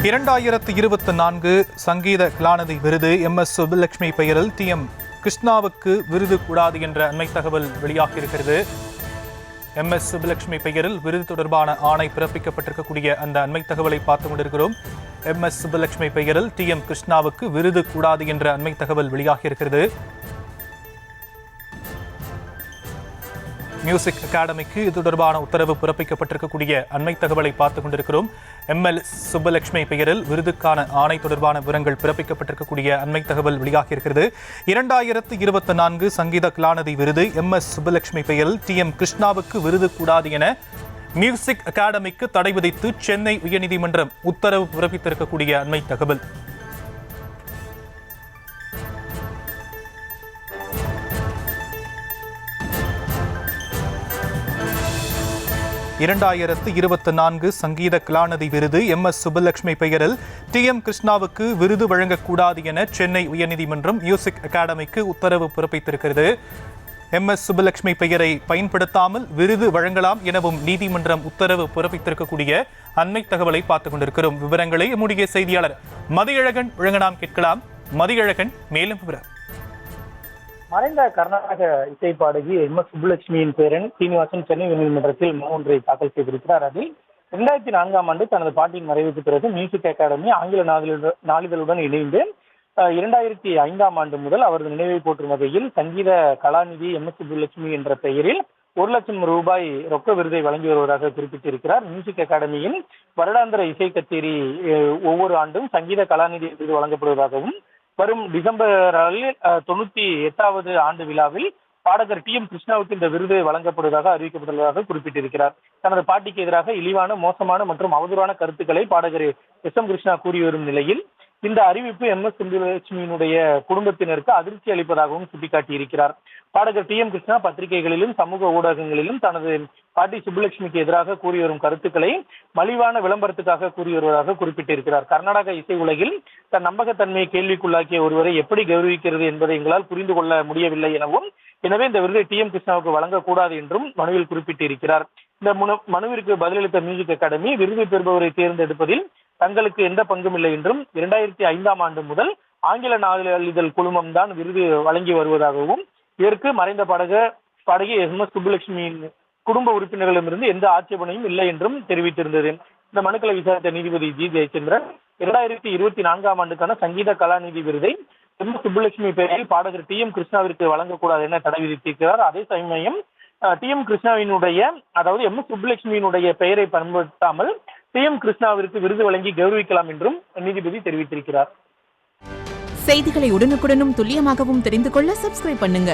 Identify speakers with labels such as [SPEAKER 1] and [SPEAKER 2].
[SPEAKER 1] 2024 சங்கீத கலாநிதி விருது MS சுப்புலட்சுமி பெயரில் TM கிருஷ்ணாவுக்கு விருது கூடாது என்ற அண்மை தகவல் வெளியாகியிருக்கிறது. MS சுப்புலட்சுமி பெயரில் விருது தொடர்பான ஆணை பிறப்பிக்கப்பட்டிருக்கக்கூடிய அந்த அண்மை தகவலை பார்த்து கொண்டிருக்கிறோம். MS சுப்புலட்சுமி பெயரில் TM கிருஷ்ணாவுக்கு விருது கூடாது என்ற அண்மை தகவல் வெளியாகியிருக்கிறது. மியூசிக் அகாடமிக்கு இது தொடர்பான உத்தரவு பிறப்பிக்கப்பட்டிருக்கக்கூடிய அண்மை தகவலை பார்த்துக் கொண்டிருக்கிறோம். MS சுப்புலட்சுமி பெயரில் விருதுக்கான ஆணை தொடர்பான விவரங்கள் பிறப்பிக்கப்பட்டிருக்கக்கூடிய அண்மை தகவல் வெளியாகியிருக்கிறது. 2024 சங்கீத கலாநிதி விருது MS சுப்புலட்சுமி பெயரில் TM கிருஷ்ணாவுக்கு விருது கூடாது என மியூசிக் அகாடமிக்கு தடை விதித்து சென்னை உயர்நீதிமன்றம் உத்தரவு பிறப்பித்திருக்கக்கூடிய அண்மை தகவல். 2024 சங்கீத கலாநிதி விருது MS சுப்புலட்சுமி பெயரில் TM கிருஷ்ணாவுக்கு விருது வழங்கக்கூடாது என சென்னை உயர்நீதிமன்றம் மியூசிக் அகாடமிக்கு உத்தரவு பிறப்பித்திருக்கிறது. MS சுப்புலட்சுமி பெயரை பயன்படுத்தாமல் விருது வழங்கலாம் எனவும் நீதிமன்றம் உத்தரவு பிறப்பித்திருக்கக்கூடிய அண்மை தகவலை பார்த்துக் கொண்டிருக்கிறோம். விவரங்களை நம்முடைய செய்தியாளர் மதியழகன் வழங்க நாம் கேட்கலாம். மதியழகன், மேலும் விவரம்.
[SPEAKER 2] மறைந்த கர்நாடக இசை பாடகி MS சுப்புலட்சுமியின் பேரன் சீனிவாசன் சென்னை உயர்நீதிமன்றத்தில் மனு ஒன்றை தாக்கல் செய்திருக்கிறார். அதில் 2004ஆம் ஆண்டு தனது பாட்டியின் மறைவுக்கு பிறகு மியூசிக் அகாடமி ஆங்கில நாளிதழுடன் இணைந்து 2005ஆம் ஆண்டு முதல் அவரது நினைவை போற்றும் வகையில் சங்கீத கலாநிதி MS சுப்புலட்சுமி என்ற பெயரில் 1 லட்சம் ரூபாய் ரொக்க விருதை வழங்கி வருவதாக குறிப்பிட்டிருக்கிறார். மியூசிக் அகாடமியின் வருடாந்திர இசை கச்சேரி ஒவ்வொரு ஆண்டும் சங்கீத கலாநிதி விருது வழங்கப்படுவதாகவும் வரும் டிசம்பரில் 98வது ஆண்டு விழாவில் பாடகர் TM கிருஷ்ணாவுக்கு இந்த விருது வழங்கப்படுவதாக அறிவிக்கப்பட்டுள்ளதாக குறிப்பிட்டிருக்கிறார். தனது பாட்டிக்கு எதிராக இழிவான, மோசமான மற்றும் அவதூறான கருத்துக்களை பாடகர் SM கிருஷ்ணா கூறி வரும் நிலையில் இந்த அறிவிப்பு MS சுப்புலட்சுமியினுடைய குடும்பத்தினருக்கு அதிர்ச்சி அளிப்பதாகவும் சுட்டிக்காட்டியிருக்கிறார். பாடகர் TM கிருஷ்ணா பத்திரிகைகளிலும் சமூக ஊடகங்களிலும் தனது பாட்டி சுப்புலட்சுமிக்கு எதிராக கூறி வரும் கருத்துக்களை மலிவான விளம்பரத்துக்காக கூறி வருவதாக குறிப்பிட்டிருக்கிறார். கர்நாடக இசை உலகில் தன் நம்பகத்தன்மையை கேள்விக்குள்ளாக்கிய ஒருவரை எப்படி கௌரவிக்கிறது என்பதை எங்களால் புரிந்து கொள்ள முடியவில்லை எனவும், எனவே இந்த விருதை TM கிருஷ்ணாவுக்கு வழங்கக்கூடாது என்றும் மனுவில் குறிப்பிட்டிருக்கிறார். இந்த மனுவிற்கு பதிலளித்த மியூசிக் அகாடமி விருது பெறுபவரை தேர்ந்தெடுப்பதில் தங்களுக்கு எந்த பங்கும் இல்லை என்றும் 2005ஆம் ஆண்டு முதல் ஆங்கில நாளிதழ் குழுமம் தான் விருது வழங்கி வருவதாகவும், இதற்கு மறைந்த பாடகி MS சுப்புலட்சுமியின் குடும்ப உறுப்பினர்களிடமிருந்து எந்த ஆட்சேபனையும் இல்லை என்றும் தெரிவித்திருந்தது. இந்த மனுக்களை விசாரித்த நீதிபதி G. ஜெயச்சந்திரன் 2024ஆம் ஆண்டுக்கான சங்கீத கலாநிதி விருதை MS சுப்புலட்சுமி பெயரில் பாடகர் TM கிருஷ்ணாவிற்கு வழங்கக்கூடாது என தடை விதித்திருக்கிறார். அதே சமயம் TM கிருஷ்ணாவினுடைய, அதாவது MS சுப்புலட்சுமியினுடைய பெயரை பயன்படுத்தாமல் TM கிருஷ்ணாவிற்கு விருது வழங்கி கௌரவிக்கலாம் என்றும் நீதிபதி தெரிவித்திருக்கிறார்.
[SPEAKER 3] செய்திகளை உடனுக்குடனும் துல்லியமாகவும் தெரிந்து கொள்ள சப்ஸ்கிரைப் பண்ணுங்க.